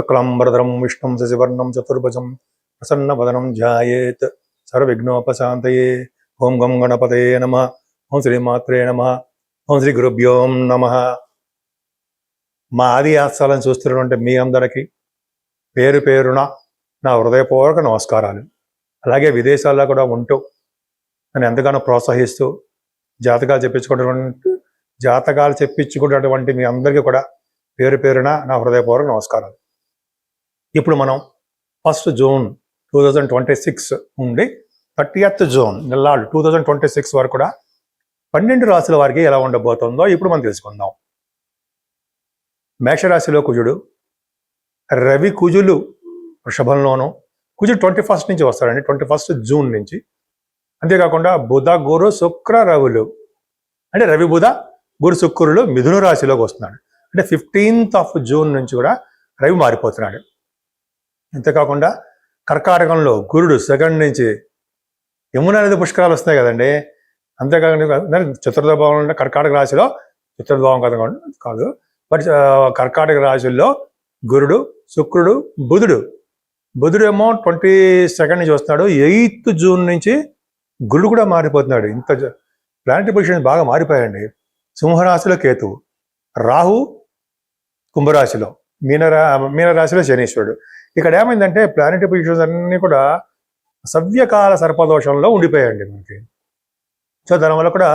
శుక్లాంబరధరం విష్ణుం శశివర్ణం చతుర్భుజం ప్రసన్నవదనం ధ్యాయేత్ సర్వవిఘ్నోపశాంతయే. ఓం గం గణపతయే నమః. ఓం శ్రీమాత్రే నమః. ఓం శ్రీ గురుభ్యో నమః. మా ఆది ఆస్థాలను చూస్తున్నటువంటి మీ అందరికీ పేరు పేరున నా హృదయపూర్వక నమస్కారాలు. అలాగే విదేశాల్లో కూడా ఉంటూ నన్ను ఎంతగానో ప్రోత్సహిస్తూ జాతకాలు చెప్పించుకున్నటువంటి మీ అందరికీ కూడా పేరు పేరున నా హృదయపూర్వక నమస్కారాలు. ఇప్పుడు మనం 1 జూన్ 2026 నుండి 30th జూన్ నెల్లాళ్ళు 2026 వరకు కూడా 12 రాశుల వారికి ఎలా ఉండబోతుందో ఇప్పుడు మనం తెలుసుకుందాం. మేషరాశిలో కుజుడు, రవి కుజులు వృషభంలోను, కుజుడు 21st నుంచి వస్తాడండి, 21st జూన్ నుంచి. అంతేకాకుండా బుధ గురు శుక్ర రవులు అంటే రవి బుధ గురు శుక్రులు మిథున రాశిలోకి వస్తున్నాడు. అంటే 15th జూన్ నుంచి కూడా రవి మారిపోతున్నాడు. అంతేకాకుండా కర్కాటకంలో గురుడు 2nd నుంచి యమున నది పుష్కరాలు వస్తున్నాయి కదండి. అంతేకాకుండా చతుర్థ భావం అంటే కర్కాటక రాశిలో చతుర్థ భావం కాదు, బట్ కర్కాటక రాశుల్లో గురుడు, శుక్రుడు, బుధుడు ఏమో 22nd నుంచి వస్తున్నాడు. 8th జూన్ నుంచి గురుడు కూడా మారిపోతున్నాడు. ఇంత ప్లానెటరీ పొజిషన్స్ బాగా మారిపోయాయండి. సింహరాశిలో కేతువు, రాహు కుంభరాశిలో, మీనరాశిలో శనీశ్వరుడు. ఇక్కడ ఏమైందంటే ప్లానెటరీ పొజిషన్స్ అన్నీ కూడా సవ్యకాల సర్పదోషంలో ఉండిపోయాయండి మనకి. సో దానివల్ల కూడా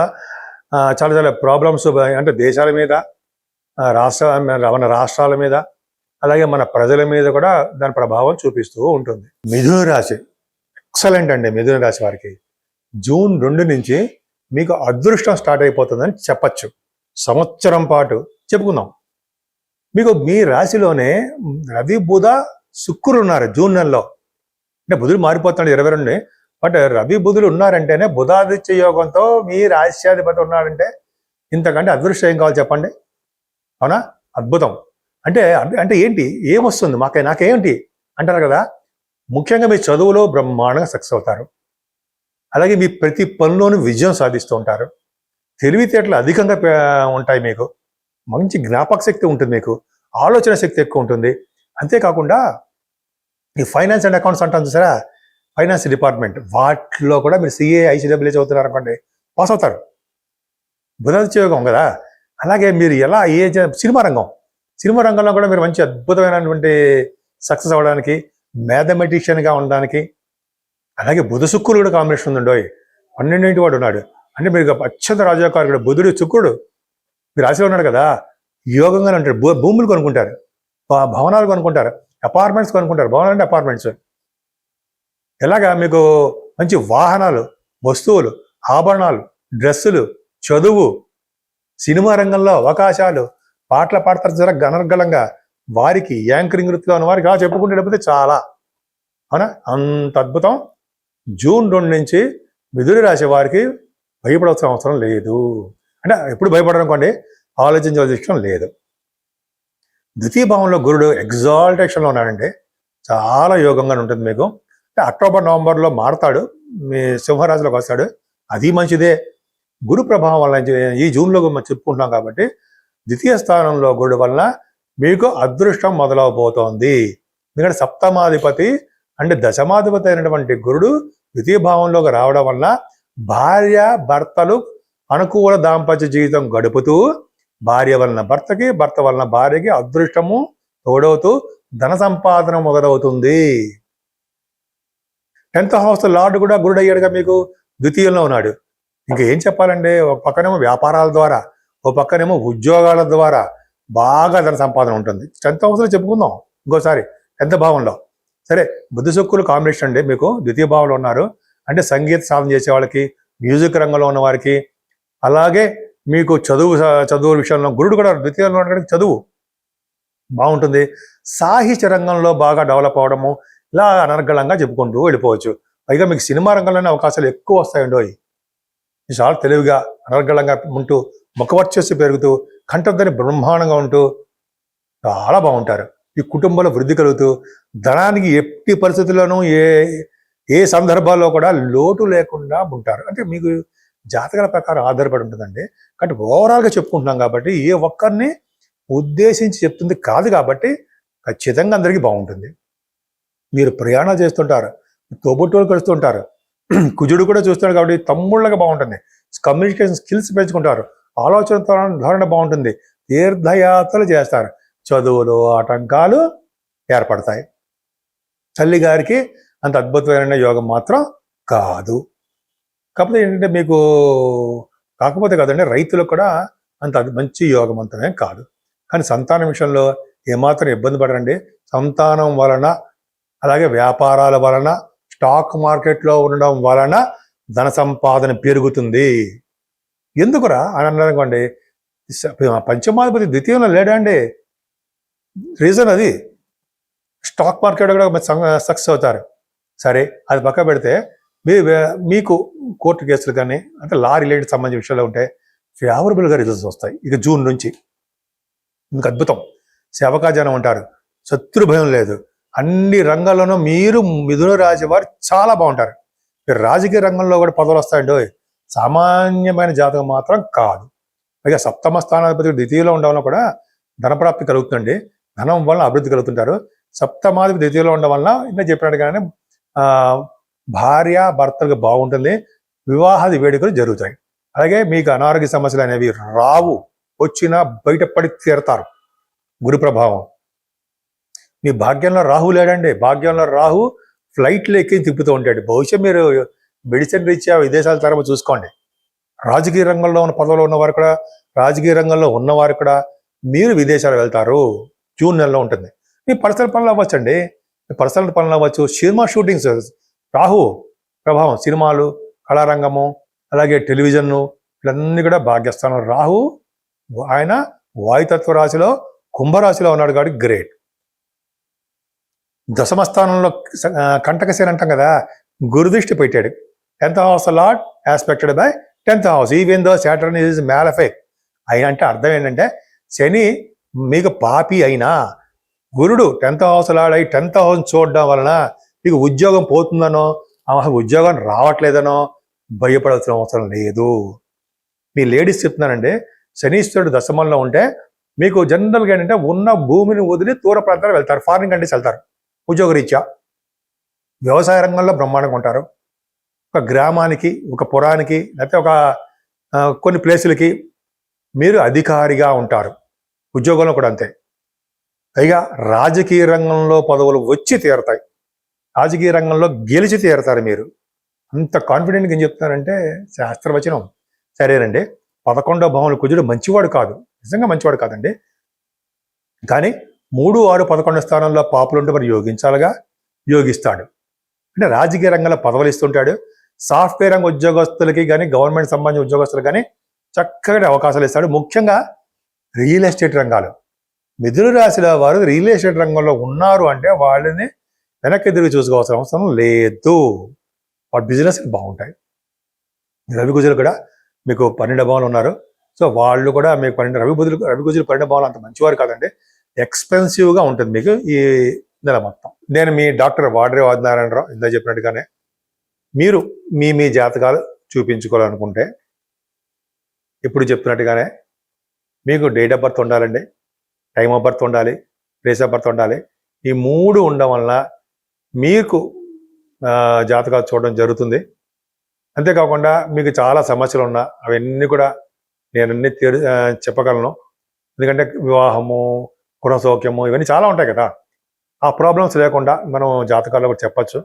చాలా ప్రాబ్లమ్స్ అంటే దేశాల మీద, మన రాష్ట్రాల మీద, అలాగే మన ప్రజల మీద కూడా దాని ప్రభావం చూపిస్తూ ఉంటుంది. మిథున రాశి ఎక్సలెంట్ అండి. మిథున రాశి వారికి జూన్ 2 నుంచి మీకు అదృష్టం స్టార్ట్ అయిపోతుందని చెప్పచ్చు. సంవత్సరం పాటు చెప్పుకుందాం. మీకు మీ రాశిలోనే రవి బుధ శుక్రులు ఉన్నారు జూన్ నెలలో. అంటే బుధుడు మారిపోతున్నాడు 22, బట్ రవి బుధులు ఉన్నారంటేనే బుధాదిత్య యోగంతో మీ రాశ్యాధిపతి ఉన్నాడంటే ఇంతకంటే అదృష్టం ఏం కావాలి చెప్పండి? అవునా? అద్భుతం. అంటే ఏంటి, ఏమొస్తుంది నాకేంటి అంటారు కదా. ముఖ్యంగా మీ చదువులో బ్రహ్మాండంగా సక్సెస్ అవుతారు. అలాగే మీ ప్రతి పనిలోనూ విజయం సాధిస్తూ ఉంటారు. తెలివితేటలు అధికంగా ఉంటాయి. మీకు మంచి జ్ఞాపక శక్తి ఉంటుంది, మీకు ఆలోచన శక్తి ఎక్కువ ఉంటుంది. అంతేకాకుండా ఈ ఫైనాన్స్ అండ్ అకౌంట్స్ అంటాం చూసారా, ఫైనాన్స్ డిపార్ట్మెంట్, వాటిలో కూడా మీరు CA ICAA చదువుతున్నారు అనుకోండి, పాస్ అవుతారు. బుధాదిత్య యోగం కదా. అలాగే మీరు సినిమా రంగంలో కూడా మీరు మంచి అద్భుతమైనటువంటి సక్సెస్ అవ్వడానికి, మ్యాథమెటిషియన్గా ఉండడానికి. అలాగే బుధ శుక్రుడు కూడా కాంబినేషన్ ఉందండి. 12 వాడు ఉన్నాడు అంటే మీరు అత్యంత రాజాకారుడు. బుధుడు శుక్రుడు మీరు రాశిలో ఉన్నాడు కదా, యోగంగానే ఉంటాడు. భూములు కొనుక్కుంటారు, భవనాలు కొనుక్కుంటారు, అపార్ట్మెంట్స్ కొనుక్కుంటారు. భవనాలు అంటే అపార్ట్మెంట్స్. ఎలాగా మీకు మంచి వాహనాలు, వస్తువులు, ఆభరణాలు, డ్రెస్సులు, చదువు, సినిమా రంగంలో అవకాశాలు, పాటలు పాడతారు జర గనర్గళంగా. వారికి యాంకరింగ్ వృత్తిలో ఉన్న వారికి చెప్పుకుంటే చాలా, అవునా, అంత అద్భుతం. జూన్ 2 నుంచి మిథున రాశి వారికి భయపడాల్సిన అవసరం లేదు. అంటే ఎప్పుడు భయపడడం అనుకోండి, ఆలోచించాల్సిన విషయం లేదు. ద్వితీయ భావంలో గురుడు ఎగ్జాల్టేషన్లో ఉన్నాడంటే చాలా యోగంగా ఉంటుంది మీకు. అంటే అక్టోబర్ నవంబర్లో మారతాడు, మీ సింహరాశిలోకి వస్తాడు, అది మంచిదే. గురు ప్రభావం వల్ల ఈ జూన్లో మనం చెప్పుకుంటున్నాం కాబట్టి ద్వితీయ స్థానంలో గురుడు వల్ల మీకు అదృష్టం మొదలవబోతోంది. ఎందుకంటే సప్తమాధిపతి అంటే దశమాధిపతి అయినటువంటి గురుడు ద్వితీయ భావంలోకి రావడం వల్ల భార్య భర్తలు అనుకూల దాంపత్య జీవితం గడుపుతూ, భార్య వలన భర్తకి, భర్త వలన భార్యకి అదృష్టము తోడవుతూ ధన సంపాదన మొదలవుతుంది. 10th హౌస్ లార్డ్ కూడా గురుడు అయ్యాడుగా, మీకు ద్వితీయంలో ఉన్నాడు. ఇంకా ఏం చెప్పాలంటే, ఒక పక్కనేమో వ్యాపారాల ద్వారా, ఒక పక్కనేమో ఉద్యోగాల ద్వారా బాగా ధన సంపాదన ఉంటుంది. 10th హౌస్లో చెప్పుకుందాం ఇంకోసారి. 10th భావంలో సరే, బుధ శుక్రులు కాంబినేషన్ అండి. మీకు ద్వితీయ భావంలో ఉన్నారు అంటే సంగీత సాధన చేసే వాళ్ళకి, మ్యూజిక్ రంగంలో ఉన్న వారికి, అలాగే మీకు చదువు విషయంలో గురుడు కూడా ద్వితీయంలో ఉన్న చదువు బాగుంటుంది. సాహిత్య రంగంలో బాగా డెవలప్ అవడము, ఇలా అనర్గళంగా చెప్పుకుంటూ వెళ్ళిపోవచ్చు. పైగా మీకు సినిమా రంగంలోనే అవకాశాలు ఎక్కువ వస్తాయండి. చాలా తెలివిగా అనర్గళంగా ఉంటూ, ముఖవర్చస్సు పెరుగుతూ, కంఠధ్వని బ్రహ్మాండంగా ఉంటూ చాలా బాగుంటారు. ఈ కుటుంబంలో వృద్ధి కలుగుతూ, ధనానికి ఎట్టి పరిస్థితుల్లోనూ ఏ సందర్భాల్లో కూడా లోటు లేకుండా ఉంటారు. అంటే మీకు జాతకాల ప్రకారం ఆధారపడి ఉంటుందండి. కాబట్టి ఓవరాల్గా చెప్పుకుంటున్నాం కాబట్టి ఏ ఒక్కరిని ఉద్దేశించి చెప్తుంది కాదు కాబట్టి ఖచ్చితంగా అందరికీ బాగుంటుంది. మీరు ప్రయాణాలు చేస్తుంటారు, తోబుట్టువులు కలుస్తుంటారు, కుజుడు కూడా చూస్తాడు కాబట్టి తమ్ముళ్ళగా బాగుంటుంది. కమ్యూనికేషన్ స్కిల్స్ పెంచుకుంటారు, ఆలోచన ధోరణ బాగుంటుంది, తీర్థయాత్రలు చేస్తారు, చదువులు ఆటంకాలు ఏర్పడతాయి. తల్లి గారికి అంత అద్భుతమైన యోగం మాత్రం కాదు. కాకపోతే ఏంటంటే మీకు కాకపోతే కాదండి, రైతులకు కూడా అంత మంచి యోగవంతమే కాదు. కానీ సంతానం విషయంలో ఏమాత్రం ఇబ్బంది పడరండి. సంతానం వలన, అలాగే వ్యాపారాల వలన, స్టాక్ మార్కెట్లో ఉండడం వలన ధన సంపాదన పెరుగుతుంది. ఎందుకురా అని అన్నారనుకోండి, పంచమాధిపతి ద్వితీయంలో లేడా అండి, రీజన్ అది. స్టాక్ మార్కెట్ కూడా సక్సెస్ అవుతారు. సరే, అది పక్క పెడితే మీకు కోర్టు కేసులు కానీ అంటే లా రిలేటెడ్ సంబంధించిన విషయాలు ఉంటే ఫేవరబుల్గా రిజల్ట్స్ వస్తాయి. ఇక జూన్ నుంచి మీకు అద్భుతం. సేవకాజనం అంటారు, శత్రు భయం లేదు. అన్ని రంగాల్లోనూ మీరు మిథున రాశి వారు చాలా బాగుంటారు. మీరు రాజకీయ రంగంలో కూడా పదవులు వస్తాయండి. సామాన్యమైన జాతకం మాత్రం కాదు. పైగా సప్తమ స్థానాధిపతి ద్వితీయంలో ఉండడం కూడా ధనప్రాప్తి కలుగుతుందండి. ధనం వలన అభివృద్ధి కలుగుతుంటారు. సప్తమాధిపతి ద్వితీయంలో ఉండడం వలన ఇంకా చెప్పినట్టుగానే భార్య భర్తలకు బాగుంటుంది, వివాహాది వేడుకలు జరుగుతాయి. అలాగే మీకు అనారోగ్య సమస్యలు అనేవి రావు, వచ్చినా బయటపడి తీరతారు. గురు ప్రభావం. మీ భాగ్యంలో రాహు లేడండి, భాగ్యంలో రాహు ఫ్లైట్లు ఎక్కి తిప్పుతూ ఉంటాడు. బహుశా మీరు మెడిసిన్ రీత్యా విదేశాల తరపు చూసుకోండి. రాజకీయ రంగంలో ఉన్న పదవులు ఉన్నవారు కూడా, రాజకీయ రంగంలో ఉన్నవారు కూడా మీరు విదేశాలు వెళ్తారు. జూన్ నెలలో ఉంటుంది. మీ పర్సనల్ పనులు అవ్వచ్చండి, మీ పర్సనల్ పనులు అవ్వచ్చు. సినిమా షూటింగ్స్, రాహు ప్రభావం, సినిమాలు, కళారంగము, అలాగే టెలివిజన్, ఇవన్నీ కూడా భాగ్యస్థానం. రాహు ఆయన వాయుతత్వ రాశిలో కుంభరాశిలో ఉన్నాడు కాబట్టి గ్రేట్. దశమ స్థానంలో కంటకసేన అంటాం కదా, గురుదృష్టి పెట్టాడు. 10th house lord aspected by 10th house, even though Saturn is malefic. అయినా అంటే అర్థం ఏంటంటే శని మీకు పాపి అయినా గురుడు 10th house లార్డ్ అయి 10th house చూడడం వలన మీకు ఉద్యోగం పోతుందనో, ఉద్యోగం రావట్లేదనో భయపడాల్సిన అవసరం లేదు. మీ లేడీస్ చెప్తున్నానండి, శనీశ్వరుడు దశమంలో ఉంటే మీకు జనరల్గా ఏంటంటే ఉన్న భూమిని వదిలి దూర ప్రాంతాలు వెళ్తారు, ఫారిన్ కంట్రీస్ వెళ్తారు ఉద్యోగరీత్యా. వ్యవసాయ రంగంలో బ్రహ్మాండంగా ఉంటారు. ఒక గ్రామానికి, ఒక పురానికి, లేకపోతే ఒక కొన్ని ప్లేసులకి మీరు అధికారిగా ఉంటారు. ఉద్యోగంలో కూడా అంతే. పైగా రాజకీయ రంగంలో పదవులు వచ్చి తీరతాయి, రాజకీయ రంగంలో గెలిచి తీరతారు. మీరు అంత కాన్ఫిడెంట్గా ఏం చెప్తున్నారంటే శాస్త్రవచనం. సరేనండి, 11వ భావంలో కుజుడు మంచివాడు కాదు, నిజంగా మంచివాడు కాదండి. కానీ 3, 6, 11 స్థానంలో పాపులు ఉంటే మరి యోగించాలిగా, యోగిస్తాడు. అంటే రాజకీయ రంగంలో పదవులు ఇస్తుంటాడు. సాఫ్ట్వేర్ రంగ ఉద్యోగస్తులకి కానీ, గవర్నమెంట్ సంబంధించిన ఉద్యోగస్తులకు కానీ చక్కగా అవకాశాలు ఇస్తాడు. ముఖ్యంగా రియల్ ఎస్టేట్ రంగాలు. మిథున రాశిలో వారు రియల్ ఎస్టేట్ రంగంలో ఉన్నారు అంటే వాళ్ళని వెనక్కి తిరిగి చూసుకోవాల్సిన అవసరం లేదు. వాటి బిజినెస్ బాగుంటాయి. రవి కుజులు కూడా మీకు 12వ భావంలో ఉన్నారు. సో వాళ్ళు కూడా మీకు రవి కుజులు 12వ భావంలో అంత మంచివారు కాదండి. ఎక్స్పెన్సివ్గా ఉంటుంది మీకు ఈ నెల మొత్తం. నేను మీ డాక్టర్ వాడ్రే వాదినారాయణరావు ఇందా చెప్పినట్టుగానే మీరు మీ జాతకాలు చూపించుకోవాలనుకుంటే ఇప్పుడు చెప్తున్నట్టుగానే మీకు డేట్ ఆఫ్ బర్త్ ఉండాలండి, టైమ్ ఆఫ్ బర్త్ ఉండాలి, ప్లేస్ ఆఫ్ బర్త్ ఉండాలి. ఈ 3 ఉండడం వలన మీకు జాతకాలు చూడడం జరుగుతుంది. అంతేకాకుండా మీకు చాలా సమస్యలు ఉన్నా అవన్నీ కూడా నేను చెప్పగలను. ఎందుకంటే వివాహము, గృహసౌఖ్యము ఇవన్నీ చాలా ఉంటాయి కదా. ఆ ప్రాబ్లమ్స్ లేకుండా మనం జాతకాల్లో కూడా చెప్పచ్చు.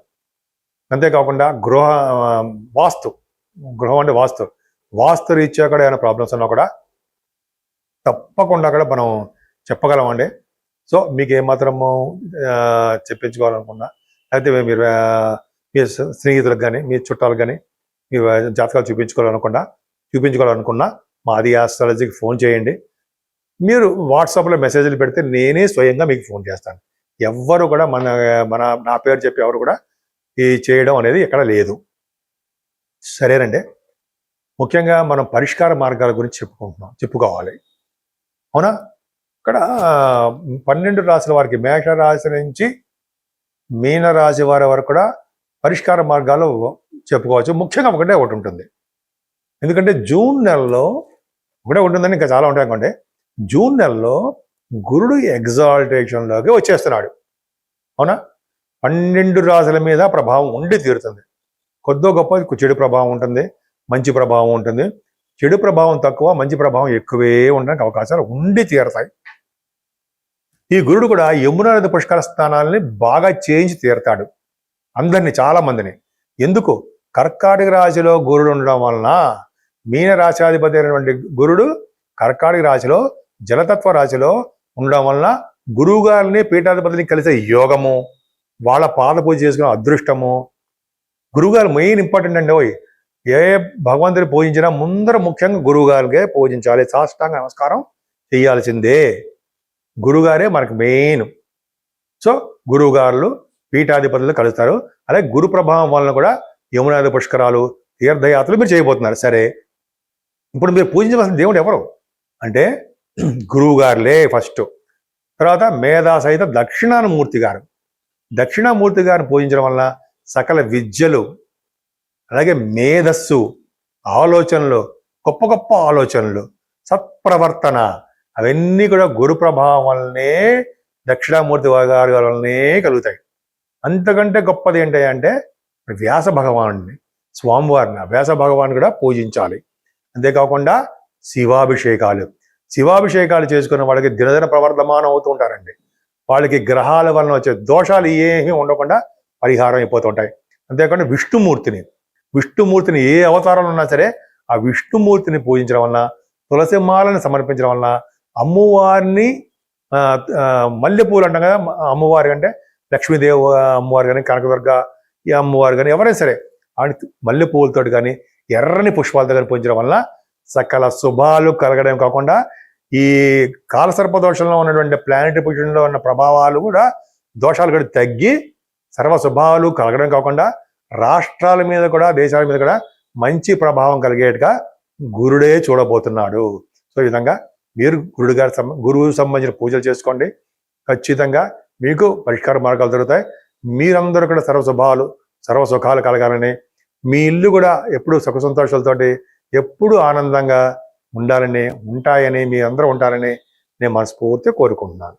అంతేకాకుండా గృహం అంటే వాస్తు రీత్యా కూడా ఏమైనా ప్రాబ్లమ్స్ ఉన్నా కూడా తప్పకుండా కూడా మనం చెప్పగలమండి. సో మీకు ఏమాత్రము చెప్పించుకోవాలనుకున్నా, అయితే మీరు మీ స్నేహితులకు కానీ, మీ చుట్టాలకు కానీ మీ జాతకాలు చూపించుకోవాలనుకున్నా మా ఆది ఆస్ట్రాలజీకి ఫోన్ చేయండి. మీరు వాట్సాప్లో మెసేజ్లు పెడితే నేనే స్వయంగా మీకు ఫోన్ చేస్తాను. ఎవ్వరు కూడా నా పేరు చెప్పి ఎవరు కూడా ఈ చేయడం అనేది ఎక్కడ లేదు. సరేనండి, ముఖ్యంగా మనం పరిష్కార మార్గాల గురించి చెప్పుకోవాలి. అవునా? ఇక్కడ 12 రాశుల వారికి, మేషరాశి నుంచి మీనరాశి వారి వరకు కూడా పరిష్కార మార్గాలు చెప్పుకోవచ్చు. ముఖ్యంగా ఒకటే ఉంటుంది. ఎందుకంటే జూన్ నెలలో ఒకటే ఉంటుందని ఇంకా చాలా ఉంటాయి అనుకోండి. జూన్ నెలలో గురుడు ఎగ్జాల్టేషన్లోకి వచ్చేస్తున్నాడు. అవునా? 12 రాశుల మీద ప్రభావం ఉండి తీరుతుంది. కొద్దో గొప్ప చెడు ప్రభావం ఉంటుంది, మంచి ప్రభావం ఉంటుంది. చెడు ప్రభావం తక్కువ, మంచి ప్రభావం ఎక్కువే ఉండడానికి అవకాశాలు ఉండి తీరతాయి. ఈ గురుడు కూడా యమునా నది పుష్కర స్థానాలని బాగా చేంజ్ తీరతాడు అందరినీ, చాలా మందిని. ఎందుకు? కర్కాటక రాశిలో గురుడు ఉండడం వలన, మీన రాశాధిపతి అయినటువంటి గురుడు కర్కాటక రాశిలో జలతత్వ రాశిలో ఉండడం వలన గురువు గారిని పీఠాధిపతిని కలిసే యోగము, వాళ్ళ పాద పూజ చేసుకునే అదృష్టము. గురువుగారు మెయిన్ ఇంపార్టెంట్ అండి. ఏ భగవంతుని పూజించినా ముందర ముఖ్యంగా గురువుగారికే పూజించాలి, సాష్టాంగ నమస్కారం చేయాల్సిందే. గురుగారే మనకు మెయిన్. సో గురువుగారులు పీఠాధిపతులు కలుస్తారు. అలాగే గురు ప్రభావం వలన కూడా యమునాది పుష్కరాలు, తీర్థయాత్రలు మీరు చేయబోతున్నారు. సరే, ఇప్పుడు మీరు పూజించవలసిన దేవుడు ఎవరు అంటే గురువుగారులే ఫస్ట్. తర్వాత మేధా సహిత దక్షిణామూర్తి గారు. దక్షిణామూర్తి గారిని పూజించడం వలన సకల విద్యలు, అలాగే మేధస్సు, ఆలోచనలు, గొప్ప గొప్ప ఆలోచనలు, సత్ప్రవర్తన, అవన్నీ కూడా గురు ప్రభావం వల్లనే, దక్షిణామూర్తి గారి వల్లనే కలుగుతాయి. అంతకంటే గొప్పది ఏంటి అంటే వ్యాస భగవానుడిని, స్వామివారిని, వ్యాస భగవాన్ కూడా పూజించాలి. అంతేకాకుండా శివాభిషేకాలు చేసుకున్న వాళ్ళకి దినదిన ప్రవర్ధమానం అవుతూ ఉంటారండి. వాళ్ళకి గ్రహాల వలన వచ్చే దోషాలు ఏమీ ఉండకుండా పరిహారం అయిపోతుంటాయి. అంతేకాకుండా విష్ణుమూర్తిని ఏ అవతారంలో ఉన్నా సరే ఆ విష్ణుమూర్తిని పూజించడం వలన, తులసి మాలను సమర్పించడం వలన, అమ్మవారిని మల్లెపూలు అంటాం కదా, అమ్మవారి అంటే లక్ష్మీదేవి అమ్మవారు కానీ, కనకదుర్గ ఈ అమ్మవారు కానీ, ఎవరైనా సరే మల్లెపూలతో కానీ ఎర్రని పుష్పాలతో కానీ పూజించడం వలన సకల శుభాలు కలగడం కాకుండా, ఈ కాలసర్ప దోషంలో ఉన్నటువంటి ప్లానెటరీ పొజిషన్లో ఉన్న ప్రభావాలు కూడా, దోషాలు కూడా తగ్గి సర్వ శుభాలు కలగడం కాకుండా రాష్ట్రాల మీద కూడా, దేశాల మీద కూడా మంచి ప్రభావం కలిగేట్టుగా గురుడే చూడబోతున్నాడు. సో ఈ విధంగా మీరు గురువుకు సంబంధించిన పూజలు చేసుకోండి. ఖచ్చితంగా మీకు పరిష్కార మార్గాలు దొరుకుతాయి. మీరందరూ కూడా సర్వ సుఖాలు కలగాలని, మీ ఇల్లు కూడా ఎప్పుడు సుఖ సంతోషాలతోటి ఎప్పుడు ఆనందంగా ఉంటాయని, మీ అందరూ ఉంటారని నేను మనస్ఫూర్తిగా కోరుకుంటున్నాను.